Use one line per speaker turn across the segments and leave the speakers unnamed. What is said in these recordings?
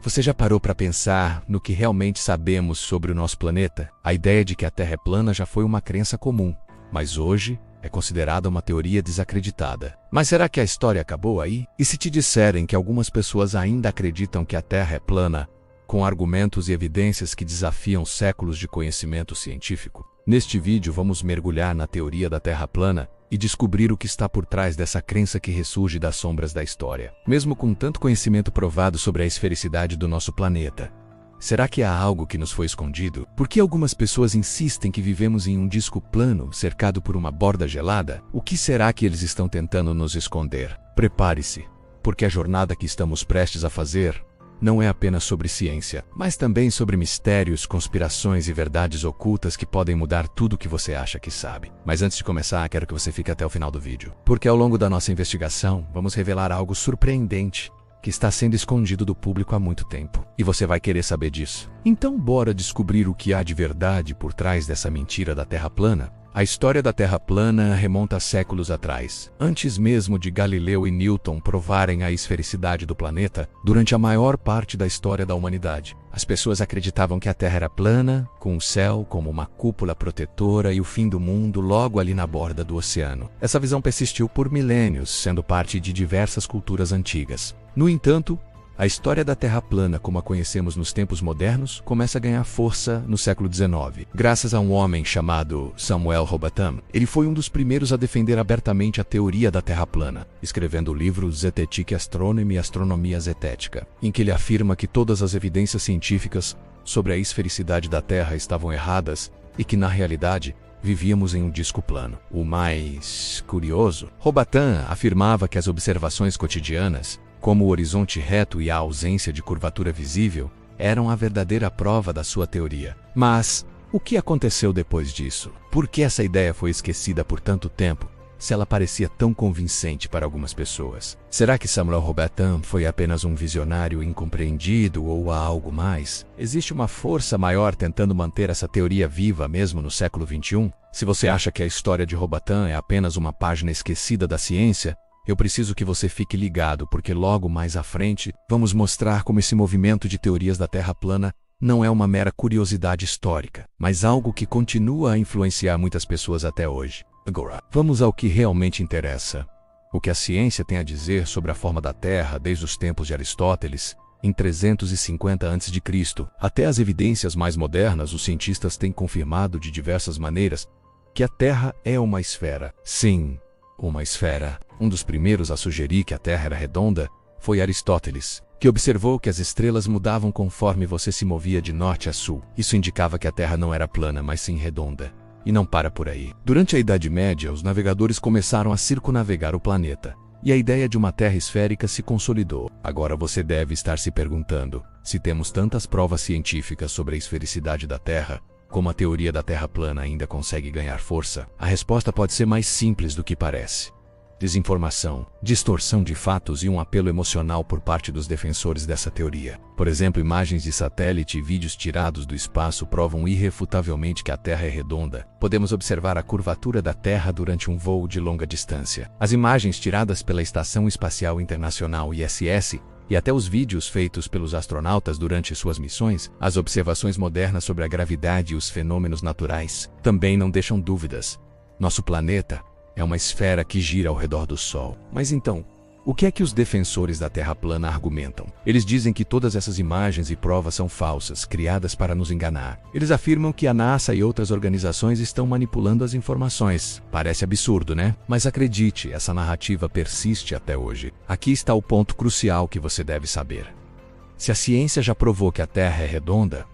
Você já parou para pensar no que realmente sabemos sobre o nosso planeta? A ideia de que a Terra é plana já foi uma crença comum, mas hoje é considerada uma teoria desacreditada. Mas será que a história acabou aí? E se te disserem que algumas pessoas ainda acreditam que a Terra é plana, com argumentos e evidências que desafiam séculos de conhecimento científico? Neste vídeo vamos mergulhar na teoria da Terra plana e descobrir o que está por trás dessa crença que ressurge das sombras da história. Mesmo com tanto conhecimento provado sobre a esfericidade do nosso planeta, será que há algo que nos foi escondido? Por que algumas pessoas insistem que vivemos em um disco plano, cercado por uma borda gelada? O que será que eles estão tentando nos esconder? Prepare-se, porque a jornada que estamos prestes a fazer não é apenas sobre ciência, mas também sobre mistérios, conspirações e verdades ocultas que podem mudar tudo o que você acha que sabe. Mas antes de começar, quero que você fique até o final do vídeo, porque ao longo da nossa investigação, vamos revelar algo surpreendente que está sendo escondido do público há muito tempo. E você vai querer saber disso. Então bora descobrir o que há de verdade por trás dessa mentira da Terra plana? A história da Terra plana remonta a séculos atrás. Antes mesmo de Galileu e Newton provarem a esfericidade do planeta, durante a maior parte da história da humanidade, as pessoas acreditavam que a Terra era plana, com o céu como uma cúpula protetora e o fim do mundo logo ali na borda do oceano. Essa visão persistiu por milênios, sendo parte de diversas culturas antigas. No entanto, a história da Terra plana, como a conhecemos nos tempos modernos, começa a ganhar força no século XIX, graças a um homem chamado Samuel Robotham. Ele foi um dos primeiros a defender abertamente a teoria da Terra plana, escrevendo o livro Zetetic Astronomy, Astronomia Zetética, em que ele afirma que todas as evidências científicas sobre a esfericidade da Terra estavam erradas e que, na realidade, vivíamos em um disco plano. O mais curioso, Robotham afirmava que as observações cotidianas, como o horizonte reto e a ausência de curvatura visível, eram a verdadeira prova da sua teoria. Mas o que aconteceu depois disso? Por que essa ideia foi esquecida por tanto tempo, se ela parecia tão convincente para algumas pessoas? Será que Samuel Robotham foi apenas um visionário incompreendido ou há algo mais? Existe uma força maior tentando manter essa teoria viva mesmo no século XXI? Se você acha que a história de Robotham é apenas uma página esquecida da ciência, eu preciso que você fique ligado, porque logo mais à frente vamos mostrar como esse movimento de teorias da Terra plana não é uma mera curiosidade histórica, mas algo que continua a influenciar muitas pessoas até hoje. Agora, vamos ao que realmente interessa. O que a ciência tem a dizer sobre a forma da Terra desde os tempos de Aristóteles, em 350 a.C., até as evidências mais modernas, os cientistas têm confirmado de diversas maneiras que a Terra é uma esfera. Sim, uma esfera. Um dos primeiros a sugerir que a Terra era redonda foi Aristóteles, que observou que as estrelas mudavam conforme você se movia de norte a sul. Isso indicava que a Terra não era plana, mas sim redonda. E não para por aí. Durante a Idade Média, os navegadores começaram a circunnavegar o planeta, e a ideia de uma Terra esférica se consolidou. Agora você deve estar se perguntando, se temos tantas provas científicas sobre a esfericidade da Terra, como a teoria da Terra plana ainda consegue ganhar força? A resposta pode ser mais simples do que parece. Desinformação, distorção de fatos e um apelo emocional por parte dos defensores dessa teoria. Por exemplo, imagens de satélite e vídeos tirados do espaço provam irrefutavelmente que a Terra é redonda. Podemos observar a curvatura da Terra durante um voo de longa distância. As imagens tiradas pela Estação Espacial Internacional ISS e até os vídeos feitos pelos astronautas durante suas missões, as observações modernas sobre a gravidade e os fenômenos naturais, também não deixam dúvidas. Nosso planeta é uma esfera que gira ao redor do Sol. Mas então, o que é que os defensores da Terra plana argumentam? Eles dizem que todas essas imagens e provas são falsas, criadas para nos enganar. Eles afirmam que a NASA e outras organizações estão manipulando as informações. Parece absurdo, né? Mas acredite, essa narrativa persiste até hoje. Aqui está o ponto crucial que você deve saber. Se a ciência já provou que a Terra é redonda,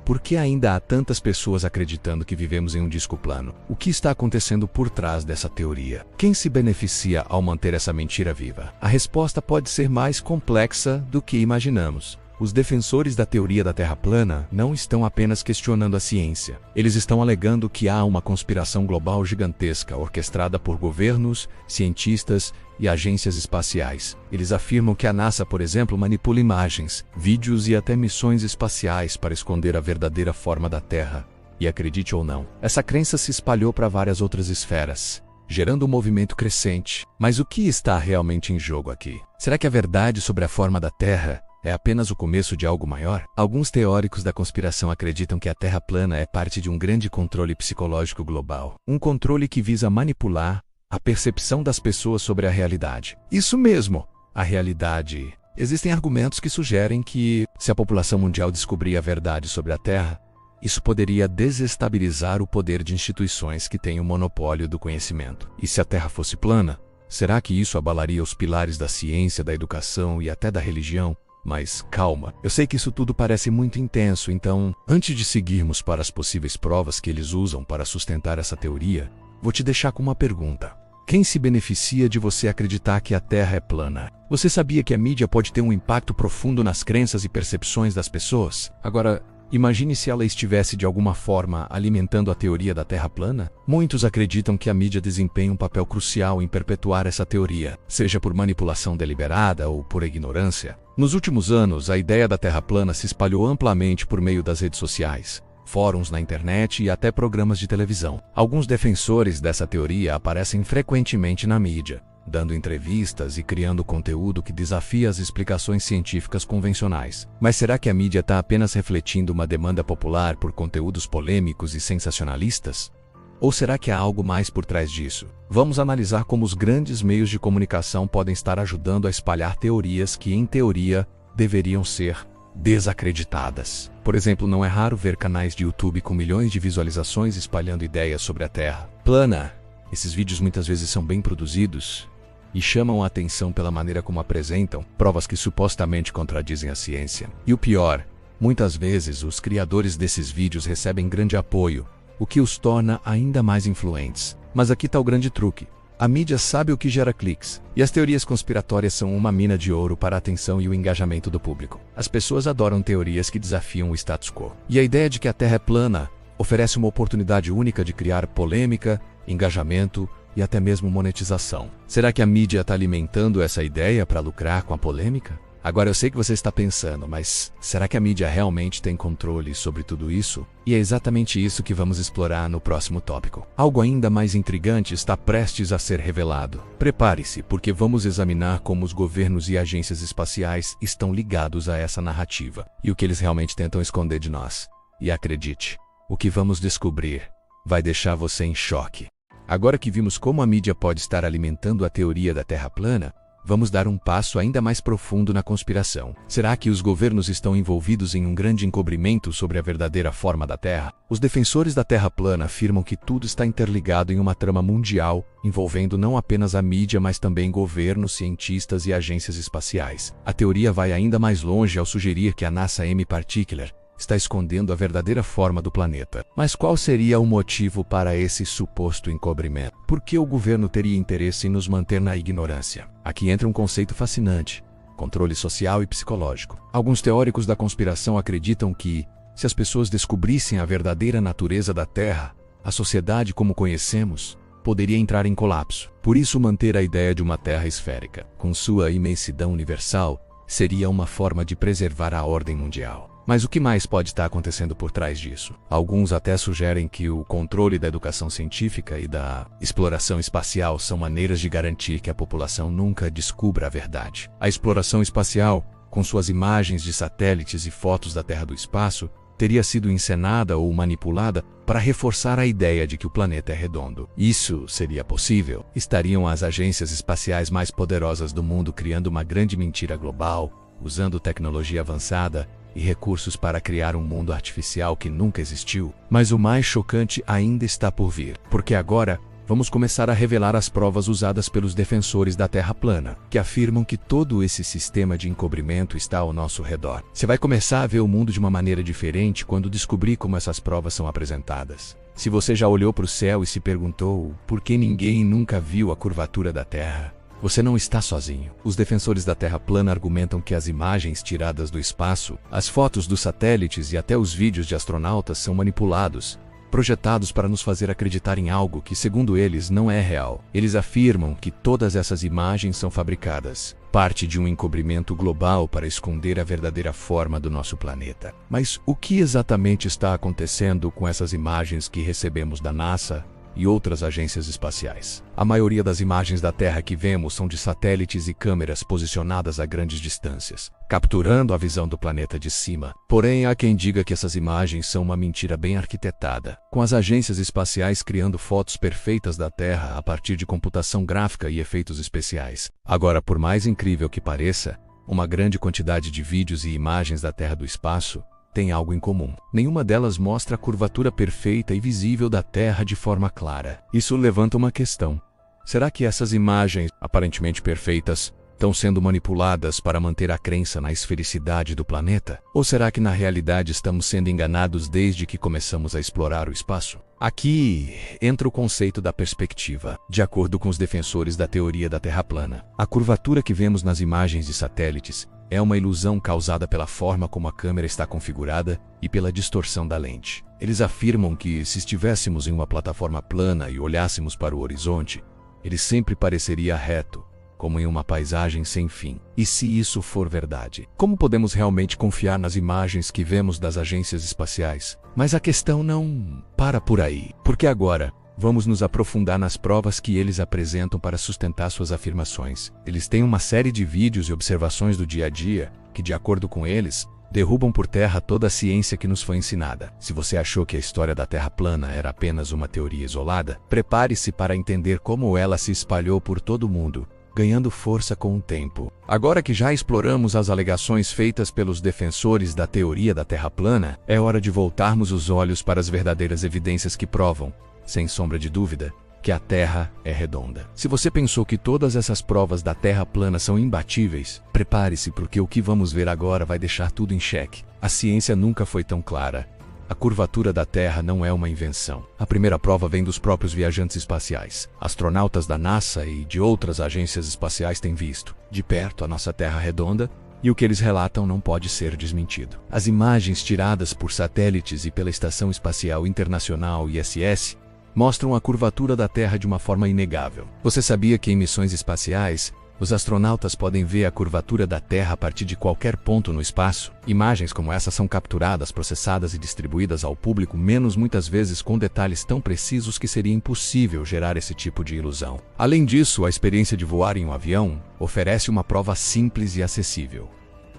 por que ainda há tantas pessoas acreditando que vivemos em um disco plano? O que está acontecendo por trás dessa teoria? Quem se beneficia ao manter essa mentira viva? A resposta pode ser mais complexa do que imaginamos. Os defensores da teoria da Terra plana não estão apenas questionando a ciência. Eles estão alegando que há uma conspiração global gigantesca orquestrada por governos, cientistas e agências espaciais. Eles afirmam que a NASA, por exemplo, manipula imagens, vídeos e até missões espaciais para esconder a verdadeira forma da Terra. E acredite ou não, essa crença se espalhou para várias outras esferas, gerando um movimento crescente. Mas o que está realmente em jogo aqui? Será que a verdade sobre a forma da Terra é apenas o começo de algo maior? Alguns teóricos da conspiração acreditam que a Terra plana é parte de um grande controle psicológico global. Um controle que visa manipular a percepção das pessoas sobre a realidade. Isso mesmo, a realidade. Existem argumentos que sugerem que, se a população mundial descobrir a verdade sobre a Terra, isso poderia desestabilizar o poder de instituições que têm o monopólio do conhecimento. E se a Terra fosse plana, será que isso abalaria os pilares da ciência, da educação e até da religião? Mas calma, eu sei que isso tudo parece muito intenso, então, antes de seguirmos para as possíveis provas que eles usam para sustentar essa teoria, vou te deixar com uma pergunta. Quem se beneficia de você acreditar que a Terra é plana? Você sabia que a mídia pode ter um impacto profundo nas crenças e percepções das pessoas? Agora, imagine se ela estivesse de alguma forma alimentando a teoria da Terra plana? Muitos acreditam que a mídia desempenha um papel crucial em perpetuar essa teoria, seja por manipulação deliberada ou por ignorância. Nos últimos anos, a ideia da Terra plana se espalhou amplamente por meio das redes sociais, fóruns na internet e até programas de televisão. Alguns defensores dessa teoria aparecem frequentemente na mídia, dando entrevistas e criando conteúdo que desafia as explicações científicas convencionais. Mas será que a mídia está apenas refletindo uma demanda popular por conteúdos polêmicos e sensacionalistas? Ou será que há algo mais por trás disso? Vamos analisar como os grandes meios de comunicação podem estar ajudando a espalhar teorias que, em teoria, deveriam ser desacreditadas. Por exemplo, não é raro ver canais de YouTube com milhões de visualizações espalhando ideias sobre a Terra plana. Esses vídeos muitas vezes são bem produzidos e chamam a atenção pela maneira como apresentam provas que supostamente contradizem a ciência. E o pior, muitas vezes os criadores desses vídeos recebem grande apoio, o que os torna ainda mais influentes. Mas aqui está o grande truque. A mídia sabe o que gera cliques, e as teorias conspiratórias são uma mina de ouro para a atenção e o engajamento do público. As pessoas adoram teorias que desafiam o status quo. E a ideia de que a Terra é plana oferece uma oportunidade única de criar polêmica, engajamento e até mesmo monetização. Será que a mídia está alimentando essa ideia para lucrar com a polêmica? Agora eu sei que você está pensando, mas será que a mídia realmente tem controle sobre tudo isso? E é exatamente isso que vamos explorar no próximo tópico. Algo ainda mais intrigante está prestes a ser revelado. Prepare-se, porque vamos examinar como os governos e agências espaciais estão ligados a essa narrativa e o que eles realmente tentam esconder de nós. E acredite, o que vamos descobrir vai deixar você em choque. Agora que vimos como a mídia pode estar alimentando a teoria da Terra plana, vamos dar um passo ainda mais profundo na conspiração. Será que os governos estão envolvidos em um grande encobrimento sobre a verdadeira forma da Terra? Os defensores da Terra plana afirmam que tudo está interligado em uma trama mundial, envolvendo não apenas a mídia, mas também governos, cientistas e agências espaciais. A teoria vai ainda mais longe ao sugerir que a NASA M Particular está escondendo a verdadeira forma do planeta. Mas qual seria o motivo para esse suposto encobrimento? Por que o governo teria interesse em nos manter na ignorância? Aqui entra um conceito fascinante: controle social e psicológico. Alguns teóricos da conspiração acreditam que, se as pessoas descobrissem a verdadeira natureza da Terra, a sociedade como conhecemos poderia entrar em colapso. Por isso, manter a ideia de uma Terra esférica, com sua imensidão universal, seria uma forma de preservar a ordem mundial. Mas o que mais pode estar acontecendo por trás disso? Alguns até sugerem que o controle da educação científica e da exploração espacial são maneiras de garantir que a população nunca descubra a verdade. A exploração espacial, com suas imagens de satélites e fotos da Terra do espaço, teria sido encenada ou manipulada para reforçar a ideia de que o planeta é redondo. Isso seria possível? Estariam as agências espaciais mais poderosas do mundo criando uma grande mentira global, usando tecnologia avançada e recursos para criar um mundo artificial que nunca existiu? Mas o mais chocante ainda está por vir, porque agora vamos começar a revelar as provas usadas pelos defensores da Terra plana, que afirmam que todo esse sistema de encobrimento está ao nosso redor. Você vai começar a ver o mundo de uma maneira diferente quando descobrir como essas provas são apresentadas. Se você já olhou para o céu e se perguntou por que ninguém nunca viu a curvatura da Terra, você não está sozinho. Os defensores da Terra plana argumentam que as imagens tiradas do espaço, as fotos dos satélites e até os vídeos de astronautas são manipulados, projetados para nos fazer acreditar em algo que, segundo eles, não é real. Eles afirmam que todas essas imagens são fabricadas, parte de um encobrimento global para esconder a verdadeira forma do nosso planeta. Mas o que exatamente está acontecendo com essas imagens que recebemos da NASA e outras agências espaciais. A maioria das imagens da Terra que vemos são de satélites e câmeras posicionadas a grandes distâncias, capturando a visão do planeta de cima. Porém, há quem diga que essas imagens são uma mentira bem arquitetada, com as agências espaciais criando fotos perfeitas da Terra a partir de computação gráfica e efeitos especiais. Agora, por mais incrível que pareça, uma grande quantidade de vídeos e imagens da Terra do espaço tem algo em comum. Nenhuma delas mostra a curvatura perfeita e visível da Terra de forma clara. Isso levanta uma questão. Será que essas imagens, aparentemente perfeitas, estão sendo manipuladas para manter a crença na esfericidade do planeta? Ou será que na realidade estamos sendo enganados desde que começamos a explorar o espaço? Aqui entra o conceito da perspectiva. De acordo com os defensores da teoria da Terra plana, a curvatura que vemos nas imagens de satélites é uma ilusão causada pela forma como a câmera está configurada e pela distorção da lente. Eles afirmam que, se estivéssemos em uma plataforma plana e olhássemos para o horizonte, ele sempre pareceria reto, como em uma paisagem sem fim. E se isso for verdade, como podemos realmente confiar nas imagens que vemos das agências espaciais? Mas a questão não para por aí, porque agora vamos nos aprofundar nas provas que eles apresentam para sustentar suas afirmações. Eles têm uma série de vídeos e observações do dia a dia que, de acordo com eles, derrubam por terra toda a ciência que nos foi ensinada. Se você achou que a história da Terra plana era apenas uma teoria isolada, prepare-se para entender como ela se espalhou por todo o mundo, ganhando força com o tempo. Agora que já exploramos as alegações feitas pelos defensores da teoria da Terra plana, é hora de voltarmos os olhos para as verdadeiras evidências que provam, sem sombra de dúvida, que a Terra é redonda. Se você pensou que todas essas provas da Terra plana são imbatíveis, prepare-se, porque o que vamos ver agora vai deixar tudo em xeque. A ciência nunca foi tão clara. A curvatura da Terra não é uma invenção. A primeira prova vem dos próprios viajantes espaciais. Astronautas da NASA e de outras agências espaciais têm visto de perto a nossa Terra redonda, e o que eles relatam não pode ser desmentido. As imagens tiradas por satélites e pela Estação Espacial Internacional ISS mostram a curvatura da Terra de uma forma inegável. Você sabia que em missões espaciais, os astronautas podem ver a curvatura da Terra a partir de qualquer ponto no espaço? Imagens como essa são capturadas, processadas e distribuídas ao público, muitas vezes com detalhes tão precisos que seria impossível gerar esse tipo de ilusão. Além disso, a experiência de voar em um avião oferece uma prova simples e acessível.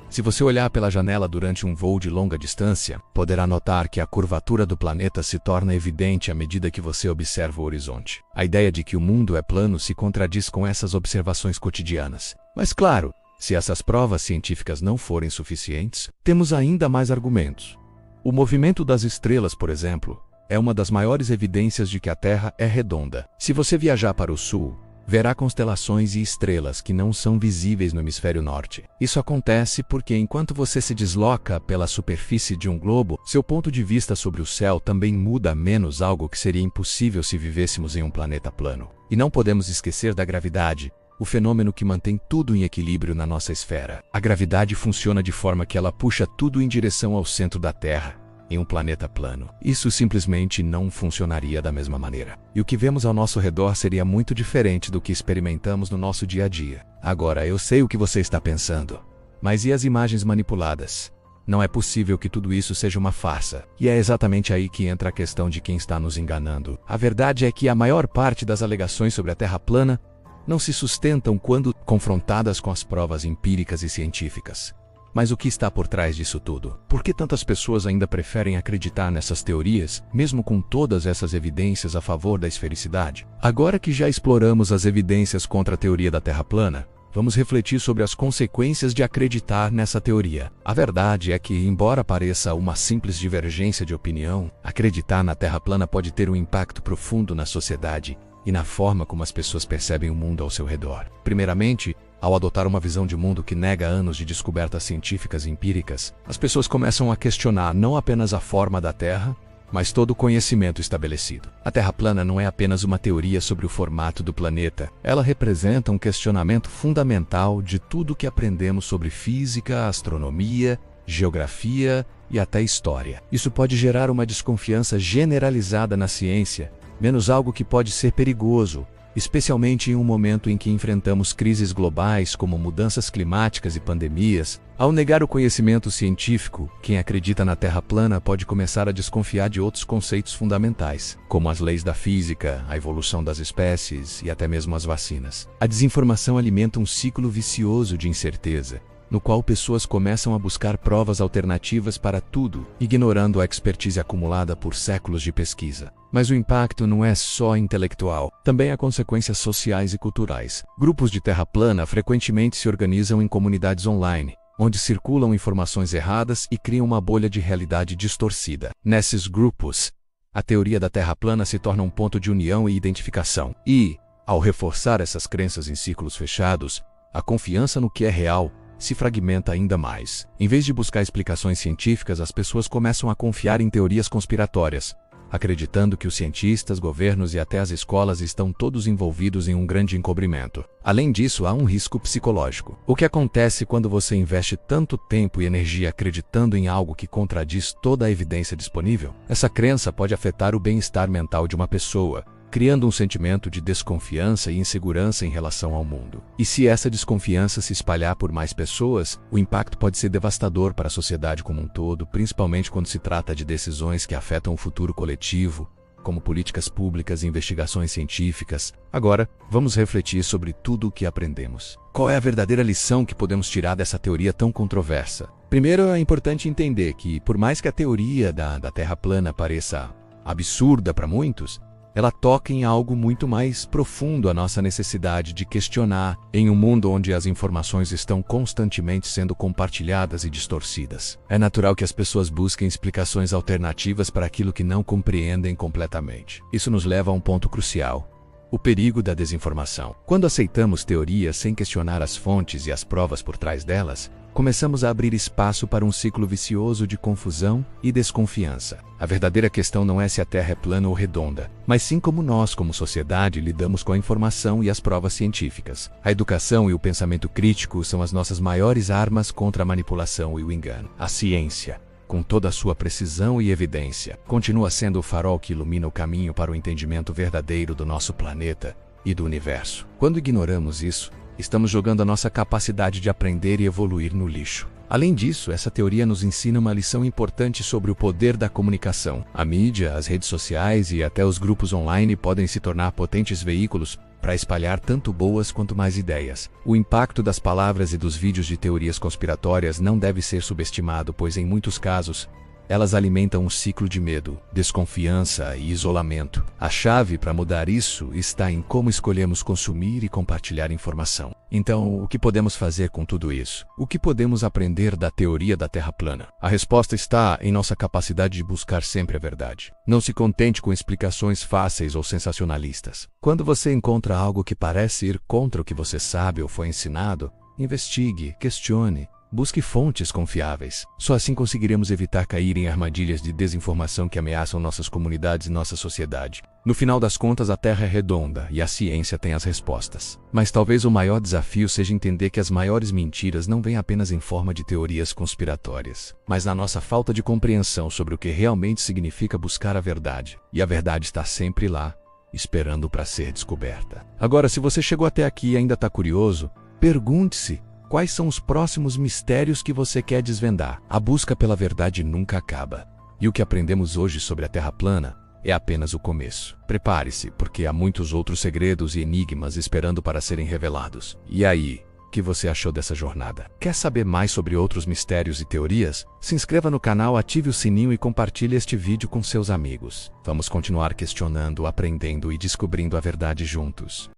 Se você olhar pela janela durante um voo de longa distância, poderá notar que a curvatura do planeta se torna evidente à medida que você observa o horizonte. A ideia de que o mundo é plano se contradiz com essas observações cotidianas. Mas claro, se essas provas científicas não forem suficientes, temos ainda mais argumentos. O movimento das estrelas, por exemplo, é uma das maiores evidências de que a Terra é redonda. Se você viajar para o sul, verá constelações e estrelas que não são visíveis no hemisfério norte. Isso acontece porque, enquanto você se desloca pela superfície de um globo, seu ponto de vista sobre o céu também muda, menos algo que seria impossível se vivêssemos em um planeta plano. E não podemos esquecer da gravidade, o fenômeno que mantém tudo em equilíbrio na nossa esfera. A gravidade funciona de forma que ela puxa tudo em direção ao centro da Terra. Em um planeta plano, isso simplesmente não funcionaria da mesma maneira. E o que vemos ao nosso redor seria muito diferente do que experimentamos no nosso dia a dia. Agora, eu sei o que você está pensando. Mas e as imagens manipuladas? Não é possível que tudo isso seja uma farsa. E é exatamente aí que entra a questão de quem está nos enganando. A verdade é que a maior parte das alegações sobre a Terra plana não se sustentam quando confrontadas com as provas empíricas e científicas. Mas o que está por trás disso tudo? Por que tantas pessoas ainda preferem acreditar nessas teorias, mesmo com todas essas evidências a favor da esfericidade? Agora que já exploramos as evidências contra a teoria da Terra plana, vamos refletir sobre as consequências de acreditar nessa teoria. A verdade é que, embora pareça uma simples divergência de opinião, acreditar na Terra plana pode ter um impacto profundo na sociedade e na forma como as pessoas percebem o mundo ao seu redor. Primeiramente, ao adotar uma visão de mundo que nega anos de descobertas científicas e empíricas, as pessoas começam a questionar não apenas a forma da Terra, mas todo o conhecimento estabelecido. A Terra plana não é apenas uma teoria sobre o formato do planeta. Ela representa um questionamento fundamental de tudo o que aprendemos sobre física, astronomia, geografia e até história. Isso pode gerar uma desconfiança generalizada na ciência, menos algo que pode ser perigoso, especialmente em um momento em que enfrentamos crises globais como mudanças climáticas e pandemias. Ao negar o conhecimento científico, quem acredita na Terra plana pode começar a desconfiar de outros conceitos fundamentais, como as leis da física, a evolução das espécies e até mesmo as vacinas. A desinformação alimenta um ciclo vicioso de incerteza, no qual pessoas começam a buscar provas alternativas para tudo, ignorando a expertise acumulada por séculos de pesquisa. Mas o impacto não é só intelectual, também há consequências sociais e culturais. Grupos de terra plana frequentemente se organizam em comunidades online, onde circulam informações erradas e criam uma bolha de realidade distorcida. Nesses grupos, a teoria da Terra plana se torna um ponto de união e identificação. E, ao reforçar essas crenças em círculos fechados, a confiança no que é real se fragmenta ainda mais. Em vez de buscar explicações científicas, as pessoas começam a confiar em teorias conspiratórias, acreditando que os cientistas, governos e até as escolas estão todos envolvidos em um grande encobrimento. Além disso, há um risco psicológico. O que acontece quando você investe tanto tempo e energia acreditando em algo que contradiz toda a evidência disponível? Essa crença pode afetar o bem-estar mental de uma pessoa, criando um sentimento de desconfiança e insegurança em relação ao mundo. E se essa desconfiança se espalhar por mais pessoas, o impacto pode ser devastador para a sociedade como um todo, principalmente quando se trata de decisões que afetam o futuro coletivo, como políticas públicas e investigações científicas. Agora, vamos refletir sobre tudo o que aprendemos. Qual é a verdadeira lição que podemos tirar dessa teoria tão controversa? Primeiro, é importante entender que, por mais que a teoria da Terra plana pareça absurda para muitos, ela toca em algo muito mais profundo, a nossa necessidade de questionar em um mundo onde as informações estão constantemente sendo compartilhadas e distorcidas. É natural que as pessoas busquem explicações alternativas para aquilo que não compreendem completamente. Isso nos leva a um ponto crucial: o perigo da desinformação. Quando aceitamos teorias sem questionar as fontes e as provas por trás delas, começamos a abrir espaço para um ciclo vicioso de confusão e desconfiança. A verdadeira questão não é se a Terra é plana ou redonda, mas sim como nós, como sociedade, lidamos com a informação e as provas científicas. A educação e o pensamento crítico são as nossas maiores armas contra a manipulação e o engano. A ciência, com toda a sua precisão e evidência, continua sendo o farol que ilumina o caminho para o entendimento verdadeiro do nosso planeta e do universo. Quando ignoramos isso, estamos jogando a nossa capacidade de aprender e evoluir no lixo. Além disso, essa teoria nos ensina uma lição importante sobre o poder da comunicação. A mídia, as redes sociais e até os grupos online podem se tornar potentes veículos para espalhar tanto boas quanto más ideias. O impacto das palavras e dos vídeos de teorias conspiratórias não deve ser subestimado, pois em muitos casos, elas alimentam um ciclo de medo, desconfiança e isolamento. A chave para mudar isso está em como escolhemos consumir e compartilhar informação. Então, o que podemos fazer com tudo isso? O que podemos aprender da teoria da Terra plana? A resposta está em nossa capacidade de buscar sempre a verdade. Não se contente com explicações fáceis ou sensacionalistas. Quando você encontra algo que parece ir contra o que você sabe ou foi ensinado, investigue, questione. Busque fontes confiáveis. Só assim conseguiremos evitar cair em armadilhas de desinformação que ameaçam nossas comunidades e nossa sociedade. No final das contas, a Terra é redonda e a ciência tem as respostas. Mas talvez o maior desafio seja entender que as maiores mentiras não vêm apenas em forma de teorias conspiratórias, mas na nossa falta de compreensão sobre o que realmente significa buscar a verdade. E a verdade está sempre lá, esperando para ser descoberta. Agora, se você chegou até aqui e ainda está curioso, pergunte-se: quais são os próximos mistérios que você quer desvendar? A busca pela verdade nunca acaba. E o que aprendemos hoje sobre a Terra plana é apenas o começo. Prepare-se, porque há muitos outros segredos e enigmas esperando para serem revelados. E aí, o que você achou dessa jornada? Quer saber mais sobre outros mistérios e teorias? Se inscreva no canal, ative o sininho e compartilhe este vídeo com seus amigos. Vamos continuar questionando, aprendendo e descobrindo a verdade juntos.